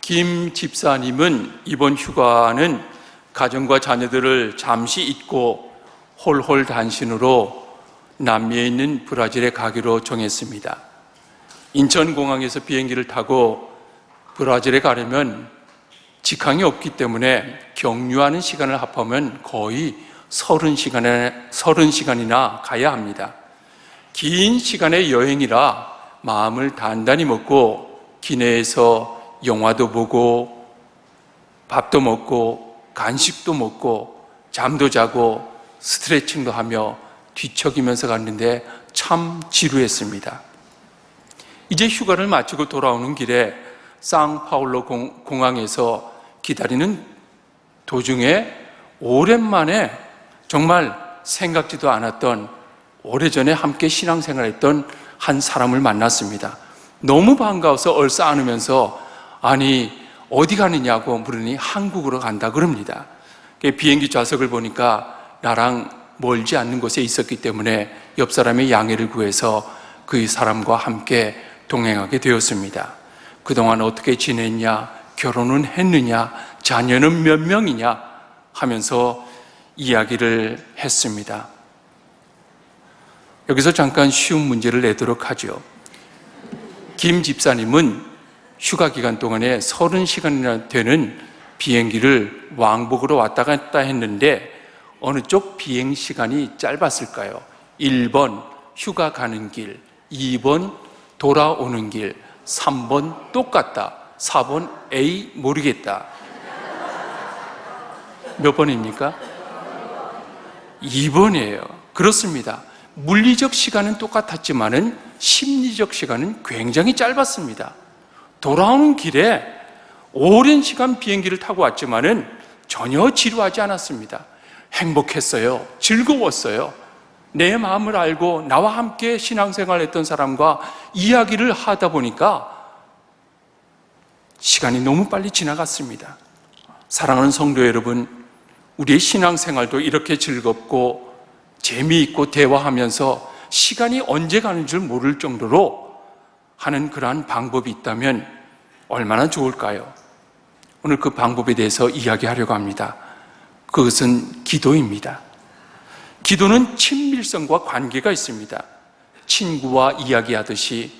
김 집사님은 이번 휴가는 가정과 자녀들을 잠시 잊고 홀홀 단신으로 남미에 있는 브라질에 가기로 정했습니다. 인천공항에서 비행기를 타고 브라질에 가려면 직항이 없기 때문에 경유하는 시간을 합하면 거의 30시간이나 가야 합니다. 긴 시간의 여행이라 마음을 단단히 먹고 기내에서 영화도 보고 밥도 먹고 간식도 먹고 잠도 자고 스트레칭도 하며 뒤척이면서 갔는데 참 지루했습니다. 이제 휴가를 마치고 돌아오는 길에 상파울로 공항에서 기다리는 도중에 오랜만에 정말 생각지도 않았던 오래전에 함께 신앙생활했던 한 사람을 만났습니다. 너무 반가워서 얼싸안으면서 아니 어디 가느냐고 물으니 한국으로 간다 그럽니다. 비행기 좌석을 보니까 나랑 멀지 않는 곳에 있었기 때문에 옆 사람의 양해를 구해서 그 사람과 함께 동행하게 되었습니다. 그동안 어떻게 지냈냐, 결혼은 했느냐, 자녀는 몇 명이냐 하면서 이야기를 했습니다. 여기서 잠깐 쉬운 문제를 내도록 하죠. 김 집사님은 휴가 기간 동안에 30시간이나 되는 비행기를 왕복으로 왔다 갔다 했는데 어느 쪽 비행 시간이 짧았을까요? 1번 휴가 가는 길, 2번 돌아오는 길, 3번 똑같다, 4번 A 모르겠다. 몇 번입니까? 2번이에요. 그렇습니다. 물리적 시간은 똑같았지만은 심리적 시간은 굉장히 짧았습니다. 돌아오는 길에 오랜 시간 비행기를 타고 왔지만은 전혀 지루하지 않았습니다. 행복했어요. 즐거웠어요. 내 마음을 알고 나와 함께 신앙생활을 했던 사람과 이야기를 하다 보니까 시간이 너무 빨리 지나갔습니다. 사랑하는 성도 여러분, 우리의 신앙생활도 이렇게 즐겁고 재미있고 대화하면서 시간이 언제 가는 줄 모를 정도로 하는 그러한 방법이 있다면 얼마나 좋을까요? 오늘 그 방법에 대해서 이야기하려고 합니다. 그것은 기도입니다. 기도는 친밀성과 관계가 있습니다. 친구와 이야기하듯이,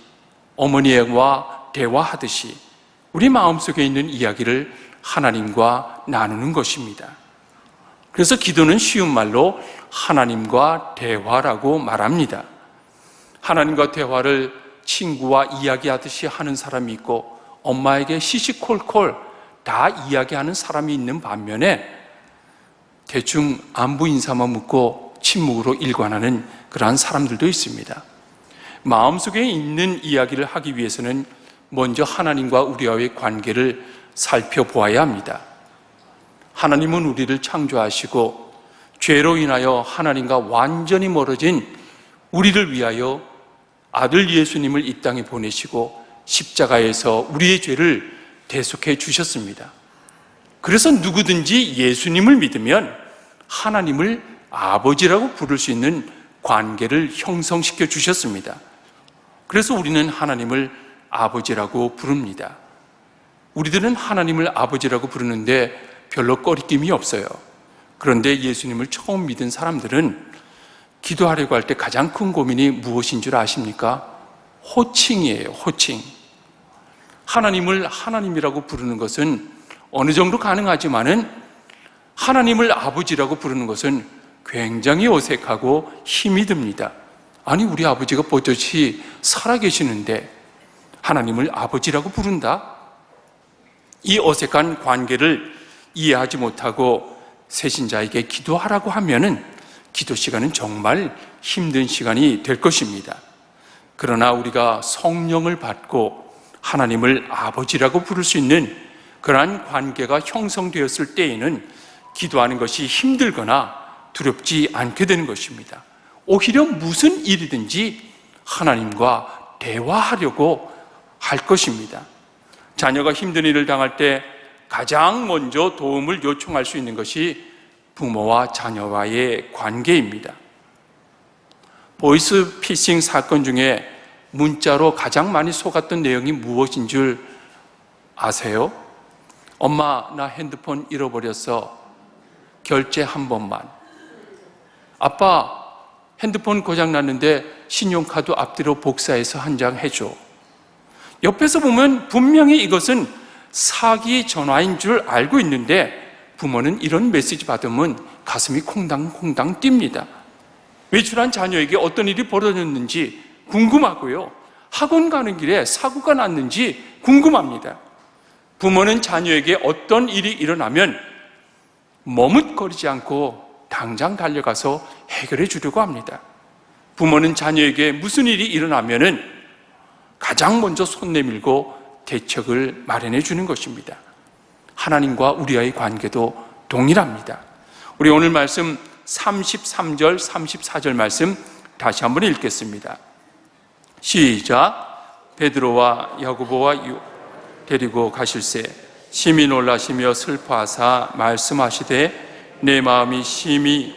어머니와 대화하듯이 우리 마음속에 있는 이야기를 하나님과 나누는 것입니다. 그래서 기도는 쉬운 말로 하나님과 대화라고 말합니다. 하나님과 대화를 친구와 이야기하듯이 하는 사람이 있고 엄마에게 시시콜콜 다 이야기하는 사람이 있는 반면에 대충 안부 인사만 묻고 침묵으로 일관하는 그러한 사람들도 있습니다. 마음속에 있는 이야기를 하기 위해서는 먼저 하나님과 우리와의 관계를 살펴보아야 합니다. 하나님은 우리를 창조하시고 죄로 인하여 하나님과 완전히 멀어진 우리를 위하여 아들 예수님을 이 땅에 보내시고 십자가에서 우리의 죄를 대속해 주셨습니다. 그래서 누구든지 예수님을 믿으면 하나님을 아버지라고 부를 수 있는 관계를 형성시켜 주셨습니다. 그래서 우리는 하나님을 아버지라고 부릅니다. 우리들은 하나님을 아버지라고 부르는데 별로 꺼리낌이 없어요. 그런데 예수님을 처음 믿은 사람들은 기도하려고 할 때 가장 큰 고민이 무엇인 줄 아십니까? 호칭이에요. 호칭. 하나님을 하나님이라고 부르는 것은 어느 정도 가능하지만은 하나님을 아버지라고 부르는 것은 굉장히 어색하고 힘이 듭니다. 아니 우리 아버지가 버젓이 살아계시는데 하나님을 아버지라고 부른다? 이 어색한 관계를 이해하지 못하고 새신자에게 기도하라고 하면은 기도 시간은 정말 힘든 시간이 될 것입니다. 그러나 우리가 성령을 받고 하나님을 아버지라고 부를 수 있는 그러한 관계가 형성되었을 때에는 기도하는 것이 힘들거나 두렵지 않게 되는 것입니다. 오히려 무슨 일이든지 하나님과 대화하려고 할 것입니다. 자녀가 힘든 일을 당할 때 가장 먼저 도움을 요청할 수 있는 것이 부모와 자녀와의 관계입니다. 보이스피싱 사건 중에 문자로 가장 많이 속았던 내용이 무엇인 줄 아세요? 엄마, 나 핸드폰 잃어버렸어. 결제 한 번만. 아빠, 핸드폰 고장났는데 신용카드 앞뒤로 복사해서 한 장 해줘. 옆에서 보면 분명히 이것은 사기 전화인 줄 알고 있는데 부모는 이런 메시지 받으면 가슴이 콩당콩당 뜁니다. 외출한 자녀에게 어떤 일이 벌어졌는지 궁금하고요. 학원 가는 길에 사고가 났는지 궁금합니다. 부모는 자녀에게 어떤 일이 일어나면 머뭇거리지 않고 당장 달려가서 해결해 주려고 합니다. 부모는 자녀에게 무슨 일이 일어나면은 가장 먼저 손 내밀고 대책을 마련해 주는 것입니다. 하나님과 우리와의 관계도 동일합니다. 우리 오늘 말씀 33절, 34절 말씀 다시 한번 읽겠습니다. 시작. 베드로와 야고보와 데리고 가실새 심히 놀라시며 슬퍼하사 말씀하시되 내 마음이 심히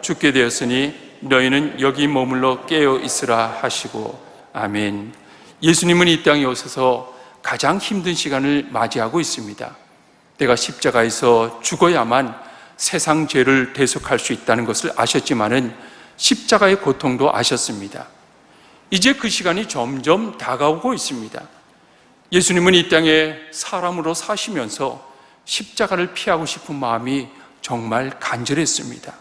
죽게 되었으니 너희는 여기 머물러 깨어 있으라 하시고. 아멘. 예수님은 이 땅에 오셔서 가장 힘든 시간을 맞이하고 있습니다. 내가 십자가에서 죽어야만 세상 죄를 대속할 수 있다는 것을 아셨지만은 십자가의 고통도 아셨습니다. 이제 그 시간이 점점 다가오고 있습니다. 예수님은 이 땅에 사람으로 사시면서 십자가를 피하고 싶은 마음이 정말 간절했습니다.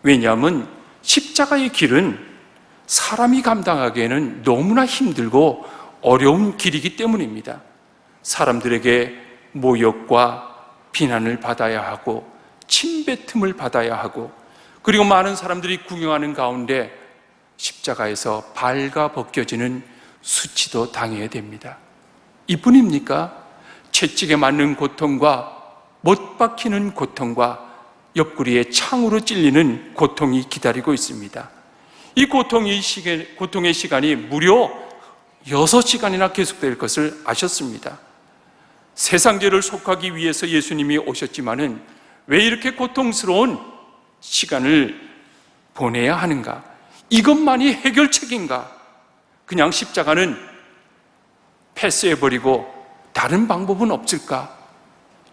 왜냐하면 십자가의 길은 사람이 감당하기에는 너무나 힘들고 어려운 길이기 때문입니다. 사람들에게 모욕과 비난을 받아야 하고 침뱉음을 받아야 하고, 그리고 많은 사람들이 구경하는 가운데 십자가에서 발가 벗겨지는 수치도 당해야 됩니다. 이뿐입니까? 채찍에 맞는 고통과 못 박히는 고통과 옆구리에 창으로 찔리는 고통이 기다리고 있습니다. 이 고통의 시간이 무려 6시간이나 계속될 것을 아셨습니다. 세상죄를 속하기 위해서 예수님이 오셨지만은 왜 이렇게 고통스러운 시간을 보내야 하는가? 이것만이 해결책인가? 그냥 십자가는 패스해버리고 다른 방법은 없을까?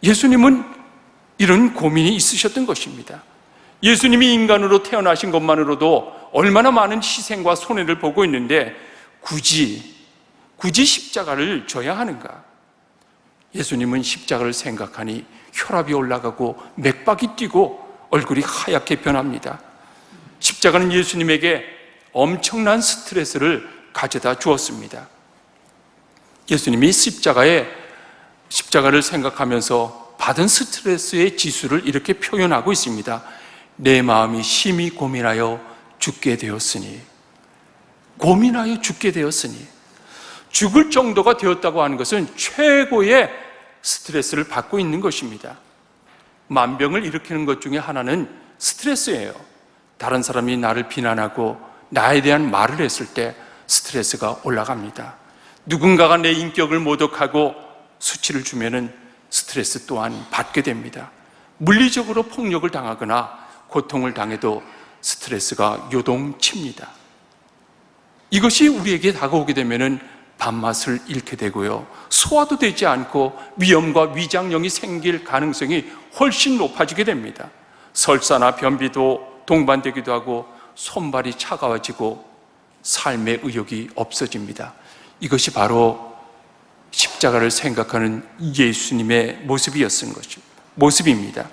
예수님은 이런 고민이 있으셨던 것입니다. 예수님이 인간으로 태어나신 것만으로도 얼마나 많은 희생과 손해를 보고 있는데 굳이 십자가를 져야 하는가? 예수님은 십자가를 생각하니 혈압이 올라가고 맥박이 뛰고 얼굴이 하얗게 변합니다. 십자가는 예수님에게 엄청난 스트레스를 가져다 주었습니다. 예수님이 십자가를 생각하면서 받은 스트레스의 지수를 이렇게 표현하고 있습니다. 내 마음이 심히 고민하여 죽게 되었으니. 고민하여 죽게 되었으니. 죽을 정도가 되었다고 하는 것은 최고의 스트레스를 받고 있는 것입니다. 만병을 일으키는 것 중에 하나는 스트레스예요. 다른 사람이 나를 비난하고 나에 대한 말을 했을 때 스트레스가 올라갑니다. 누군가가 내 인격을 모독하고 수치를 주면은 스트레스 또한 받게 됩니다. 물리적으로 폭력을 당하거나 고통을 당해도 스트레스가 요동칩니다. 이것이 우리에게 다가오게 되면은 밥맛을 잃게 되고요, 소화도 되지 않고 위염과 위장염이 생길 가능성이 훨씬 높아지게 됩니다. 설사나 변비도 동반되기도 하고 손발이 차가워지고 삶의 의욕이 없어집니다. 이것이 바로 십자가를 생각하는 예수님의 모습입니다.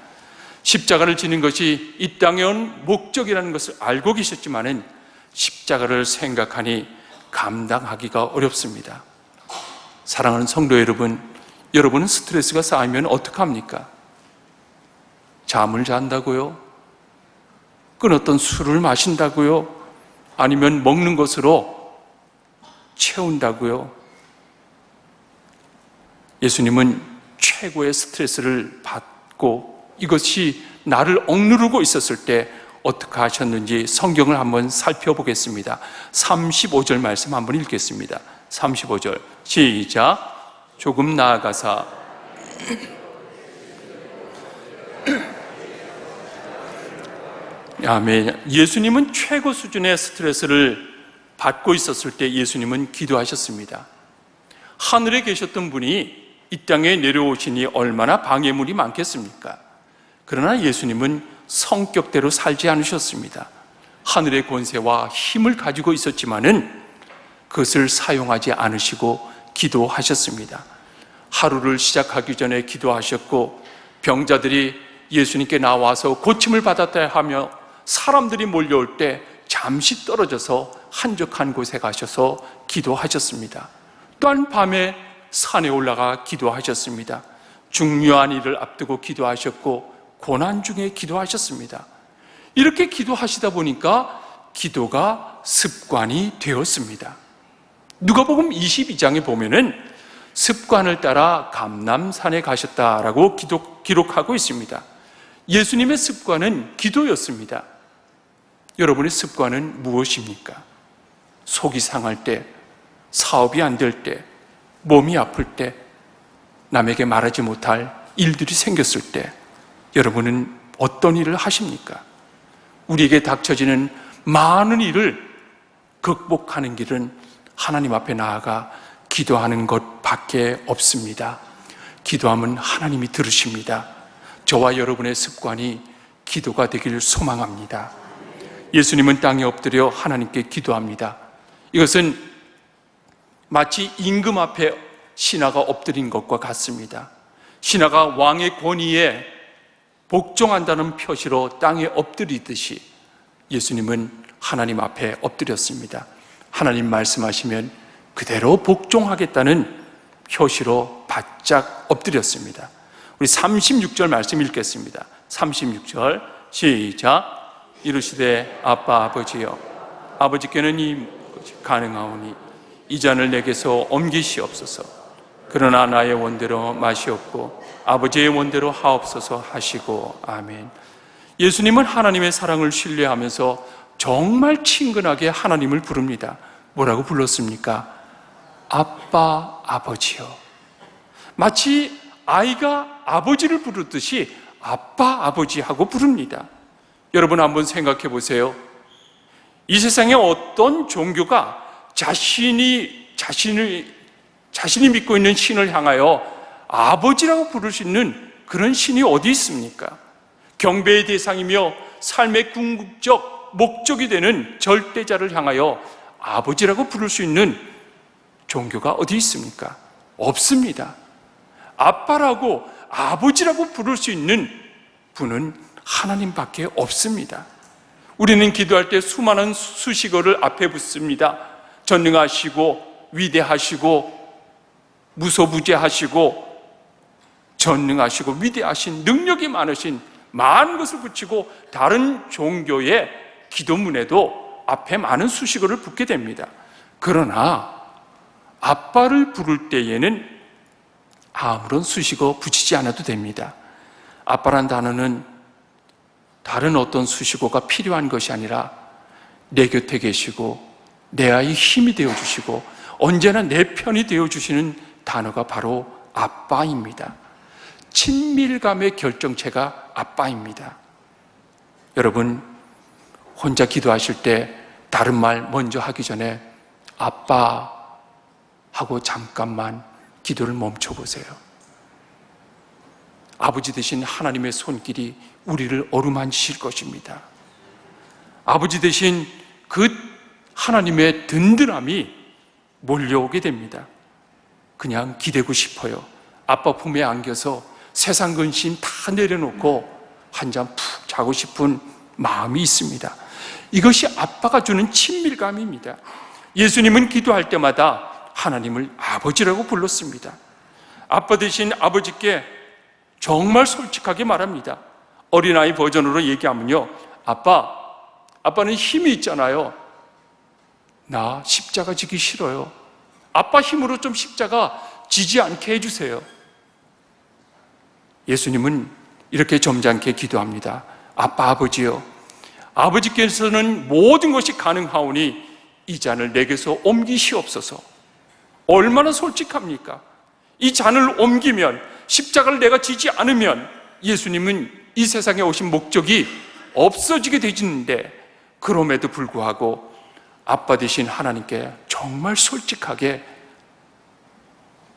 십자가를 지는 것이 이 땅에 온 목적이라는 것을 알고 계셨지만은 십자가를 생각하니 감당하기가 어렵습니다. 사랑하는 성도 여러분, 여러분은 스트레스가 쌓이면 어떡합니까? 잠을 잔다고요? 끊었던 술을 마신다고요? 아니면 먹는 것으로 채운다고요? 예수님은 최고의 스트레스를 받고 이것이 나를 억누르고 있었을 때 어떻게 하셨는지 성경을 한번 살펴보겠습니다. 35절 말씀 한번 읽겠습니다. 35절 시작. 조금 나아가사 아멘. 예수님은 최고 수준의 스트레스를 받고 있었을 때 예수님은 기도하셨습니다. 하늘에 계셨던 분이 이 땅에 내려오시니 얼마나 방해물이 많겠습니까? 그러나 예수님은 성격대로 살지 않으셨습니다. 하늘의 권세와 힘을 가지고 있었지만은 그것을 사용하지 않으시고 기도하셨습니다. 하루를 시작하기 전에 기도하셨고, 병자들이 예수님께 나와서 고침을 받았다 하며 사람들이 몰려올 때 잠시 떨어져서 한적한 곳에 가셔서 기도하셨습니다. 또한 밤에 산에 올라가 기도하셨습니다. 중요한 일을 앞두고 기도하셨고, 고난 중에 기도하셨습니다. 이렇게 기도하시다 보니까 기도가 습관이 되었습니다. 누가복음 22장에 보면은 습관을 따라 감람산에 가셨다라고 기록하고 있습니다. 예수님의 습관은 기도였습니다. 여러분의 습관은 무엇입니까? 속이 상할 때, 사업이 안 될 때, 몸이 아플 때, 남에게 말하지 못할 일들이 생겼을 때 여러분은 어떤 일을 하십니까? 우리에게 닥쳐지는 많은 일을 극복하는 길은 하나님 앞에 나아가 기도하는 것밖에 없습니다. 기도하면 하나님이 들으십니다. 저와 여러분의 습관이 기도가 되기를 소망합니다. 예수님은 땅에 엎드려 하나님께 기도합니다. 이것은 마치 임금 앞에 신하가 엎드린 것과 같습니다. 신하가 왕의 권위에 복종한다는 표시로 땅에 엎드리듯이 예수님은 하나님 앞에 엎드렸습니다. 하나님 말씀하시면 그대로 복종하겠다는 표시로 바짝 엎드렸습니다. 우리 36절 말씀 읽겠습니다. 36절 시작. 이르시되 아빠 아버지여, 아버지께는 이 가능하오니 이 잔을 내게서 옮기시옵소서. 그러나 나의 원대로 마시옵고 아버지의 원대로 하옵소서 하시고. 아멘. 예수님은 하나님의 사랑을 신뢰하면서 정말 친근하게 하나님을 부릅니다. 뭐라고 불렀습니까? 아빠 아버지요. 마치 아이가 아버지를 부르듯이 아빠 아버지 하고 부릅니다. 여러분 한번 생각해 보세요. 이 세상에 어떤 종교가 자신이 믿고 있는 신을 향하여 아버지라고 부를 수 있는 그런 신이 어디 있습니까? 경배의 대상이며 삶의 궁극적 목적이 되는 절대자를 향하여 아버지라고 부를 수 있는 종교가 어디 있습니까? 없습니다. 아빠라고 아버지라고 부를 수 있는 분은 하나님밖에 없습니다. 우리는 기도할 때 수많은 수식어를 앞에 붙습니다. 전능하시고 위대하시고 무소부재하시고 전능하시고 위대하신 능력이 많으신 많은 것을 붙이고 다른 종교의 기도문에도 앞에 많은 수식어를 붙게 됩니다. 그러나 아빠를 부를 때에는 아무런 수식어 붙이지 않아도 됩니다. 아빠란 단어는 다른 어떤 수식어가 필요한 것이 아니라 내 곁에 계시고 내 아이 힘이 되어주시고 언제나 내 편이 되어주시는 단어가 바로 아빠입니다. 친밀감의 결정체가 아빠입니다. 여러분 혼자 기도하실 때 다른 말 먼저 하기 전에 아빠 하고 잠깐만 기도를 멈춰보세요. 아버지 되신 하나님의 손길이 우리를 어루만지실 것입니다. 아버지 되신 그 하나님의 든든함이 몰려오게 됩니다. 그냥 기대고 싶어요. 아빠 품에 안겨서 세상 근심 다 내려놓고 한잠 푹 자고 싶은 마음이 있습니다. 이것이 아빠가 주는 친밀감입니다. 예수님은 기도할 때마다 하나님을 아버지라고 불렀습니다. 아빠 되신 아버지께 정말 솔직하게 말합니다. 어린아이 버전으로 얘기하면요, 아빠는 힘이 있잖아요. 나 십자가 지기 싫어요. 아빠 힘으로 좀 십자가 지지 않게 해주세요. 예수님은 이렇게 점잖게 기도합니다. 아빠 아버지요, 아버지께서는 모든 것이 가능하오니 이 잔을 내게서 옮기시옵소서. 얼마나 솔직합니까? 이 잔을 옮기면, 십자가를 내가 지지 않으면 예수님은 이 세상에 오신 목적이 없어지게 되지는데, 그럼에도 불구하고 아빠 되신 하나님께 정말 솔직하게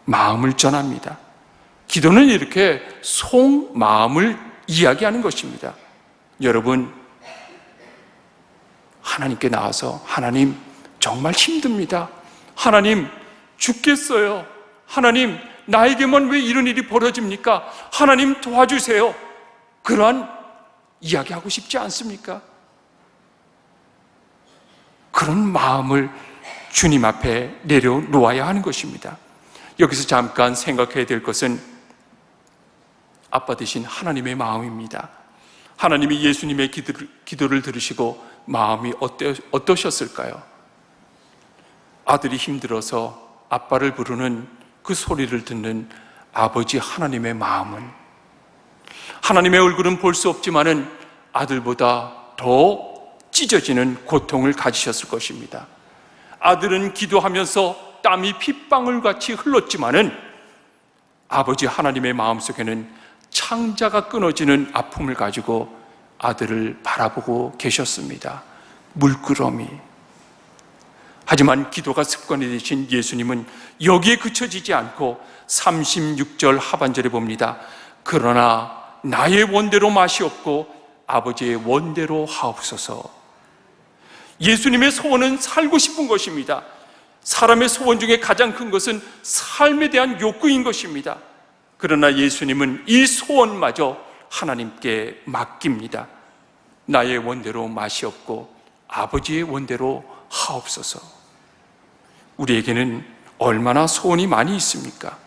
마음을 전합니다. 기도는 이렇게 속마음을 이야기하는 것입니다. 여러분, 하나님께 나와서 하나님 정말 힘듭니다. 하나님 죽겠어요. 하나님 나에게만 왜 이런 일이 벌어집니까? 하나님 도와주세요. 그러한 이야기하고 싶지 않습니까? 그런 마음을 주님 앞에 내려놓아야 하는 것입니다. 여기서 잠깐 생각해야 될 것은 아빠 되신 하나님의 마음입니다. 하나님이 예수님의 기도를 들으시고 마음이 어떠셨을까요? 아들이 힘들어서 아빠를 부르는 그 소리를 듣는 아버지 하나님의 마음은, 하나님의 얼굴은 볼 수 없지만은 아들보다 더 찢어지는 고통을 가지셨을 것입니다. 아들은 기도하면서 땀이 핏방울같이 흘렀지만은 아버지 하나님의 마음속에는 창자가 끊어지는 아픔을 가지고 아들을 바라보고 계셨습니다. 물끄러미. 하지만 기도가 습관이 되신 예수님은 여기에 그쳐지지 않고 36절 하반절에 봅니다. 그러나 나의 원대로 마시옵고 아버지의 원대로 하옵소서. 예수님의 소원은 살고 싶은 것입니다. 사람의 소원 중에 가장 큰 것은 삶에 대한 욕구인 것입니다. 그러나 예수님은 이 소원마저 하나님께 맡깁니다. 나의 원대로 마시옵고 아버지의 원대로 하옵소서. 우리에게는 얼마나 소원이 많이 있습니까?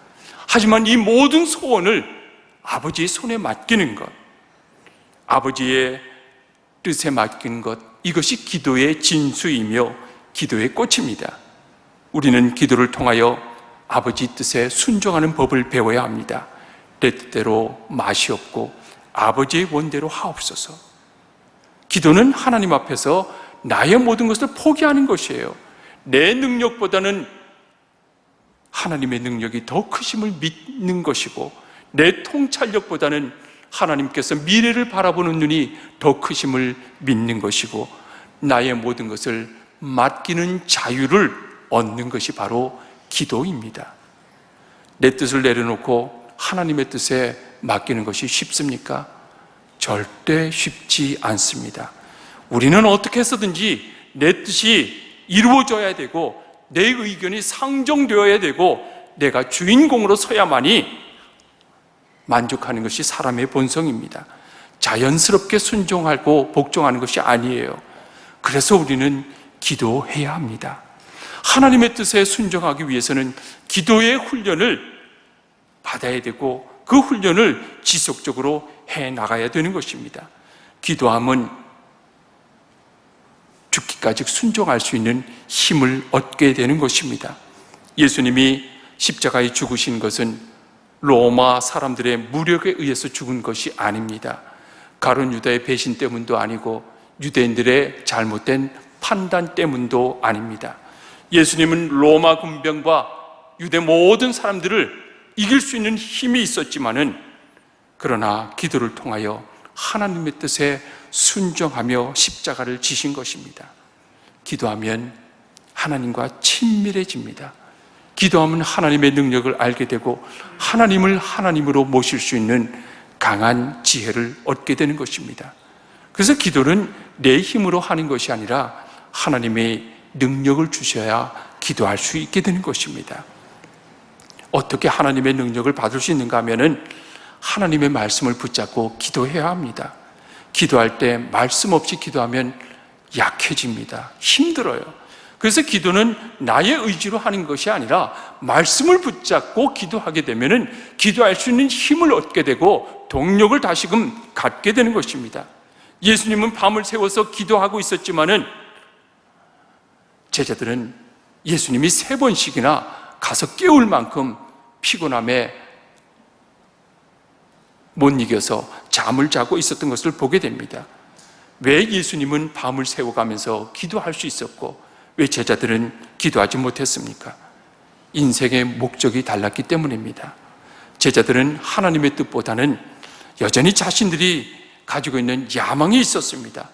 하지만 이 모든 소원을 아버지의 손에 맡기는 것, 아버지의 뜻에 맡기는 것, 이것이 기도의 진수이며 기도의 꽃입니다. 우리는 기도를 통하여 아버지 뜻에 순종하는 법을 배워야 합니다. 내 뜻대로 마시옵고 아버지의 원대로 하옵소서. 기도는 하나님 앞에서 나의 모든 것을 포기하는 것이에요. 내 능력보다는 하나님의 능력이 더 크심을 믿는 것이고, 내 통찰력보다는 하나님께서 미래를 바라보는 눈이 더 크심을 믿는 것이고, 나의 모든 것을 맡기는 자유를 얻는 것이 바로 기도입니다. 내 뜻을 내려놓고 하나님의 뜻에 맡기는 것이 쉽습니까? 절대 쉽지 않습니다. 우리는 어떻게 해서든지 내 뜻이 이루어져야 되고 내 의견이 상정되어야 되고 내가 주인공으로 서야만이 만족하는 것이 사람의 본성입니다. 자연스럽게 순종하고 복종하는 것이 아니에요. 그래서 우리는 기도해야 합니다. 하나님의 뜻에 순종하기 위해서는 기도의 훈련을 받아야 되고 그 훈련을 지속적으로 해 나가야 되는 것입니다. 기도함은 죽기까지 순종할 수 있는 힘을 얻게 되는 것입니다. 예수님이 십자가에 죽으신 것은 로마 사람들의 무력에 의해서 죽은 것이 아닙니다. 가룟 유다의 배신 때문도 아니고 유대인들의 잘못된 판단 때문도 아닙니다. 예수님은 로마 군병과 유대 모든 사람들을 이길 수 있는 힘이 있었지만은, 그러나 기도를 통하여 하나님의 뜻에 순종하며 십자가를 지신 것입니다. 기도하면 하나님과 친밀해집니다. 기도하면 하나님의 능력을 알게 되고 하나님을 하나님으로 모실 수 있는 강한 지혜를 얻게 되는 것입니다. 그래서 기도는 내 힘으로 하는 것이 아니라 하나님의 능력을 주셔야 기도할 수 있게 되는 것입니다. 어떻게 하나님의 능력을 받을 수 있는가 하면은 하나님의 말씀을 붙잡고 기도해야 합니다. 기도할 때 말씀 없이 기도하면 약해집니다. 힘들어요. 그래서 기도는 나의 의지로 하는 것이 아니라 말씀을 붙잡고 기도하게 되면은 기도할 수 있는 힘을 얻게 되고 동력을 다시금 갖게 되는 것입니다. 예수님은 밤을 새워서 기도하고 있었지만은 제자들은 예수님이 3번씩이나 가서 깨울 만큼 피곤함에 못 이겨서 잠을 자고 있었던 것을 보게 됩니다. 왜 예수님은 밤을 새워가면서 기도할 수 있었고 왜 제자들은 기도하지 못했습니까? 인생의 목적이 달랐기 때문입니다. 제자들은 하나님의 뜻보다는 여전히 자신들이 가지고 있는 야망이 있었습니다.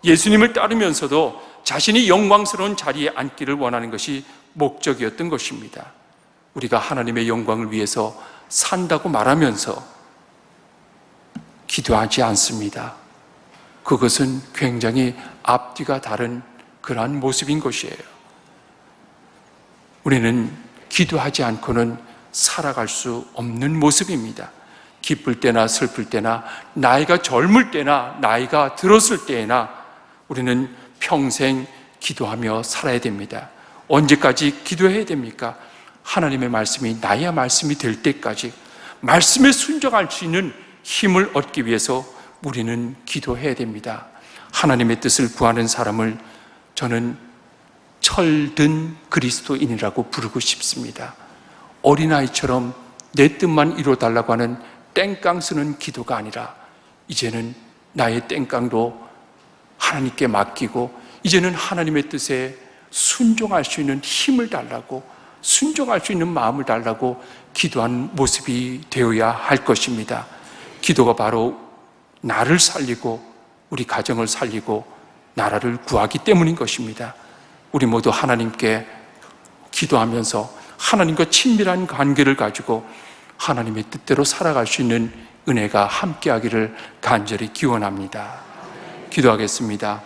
예수님을 따르면서도 자신이 영광스러운 자리에 앉기를 원하는 것이 목적이었던 것입니다. 우리가 하나님의 영광을 위해서 산다고 말하면서 기도하지 않습니다. 그것은 굉장히 앞뒤가 다른 그러한 모습인 것이에요. 우리는 기도하지 않고는 살아갈 수 없는 모습입니다. 기쁠 때나 슬플 때나 나이가 젊을 때나 나이가 들었을 때나 우리는 평생 기도하며 살아야 됩니다. 언제까지 기도해야 됩니까? 하나님의 말씀이 나의 말씀이 될 때까지, 말씀에 순종할 수 있는 힘을 얻기 위해서 우리는 기도해야 됩니다. 하나님의 뜻을 구하는 사람을 저는 철든 그리스도인이라고 부르고 싶습니다. 어린아이처럼 내 뜻만 이루어달라고 하는 땡깡 쓰는 기도가 아니라 이제는 나의 땡깡도 하나님께 맡기고 이제는 하나님의 뜻에 순종할 수 있는 힘을 달라고, 순종할 수 있는 마음을 달라고 기도하는 모습이 되어야 할 것입니다. 기도가 바로 나를 살리고 우리 가정을 살리고 나라를 구하기 때문인 것입니다. 우리 모두 하나님께 기도하면서 하나님과 친밀한 관계를 가지고 하나님의 뜻대로 살아갈 수 있는 은혜가 함께하기를 간절히 기원합니다. 기도하겠습니다.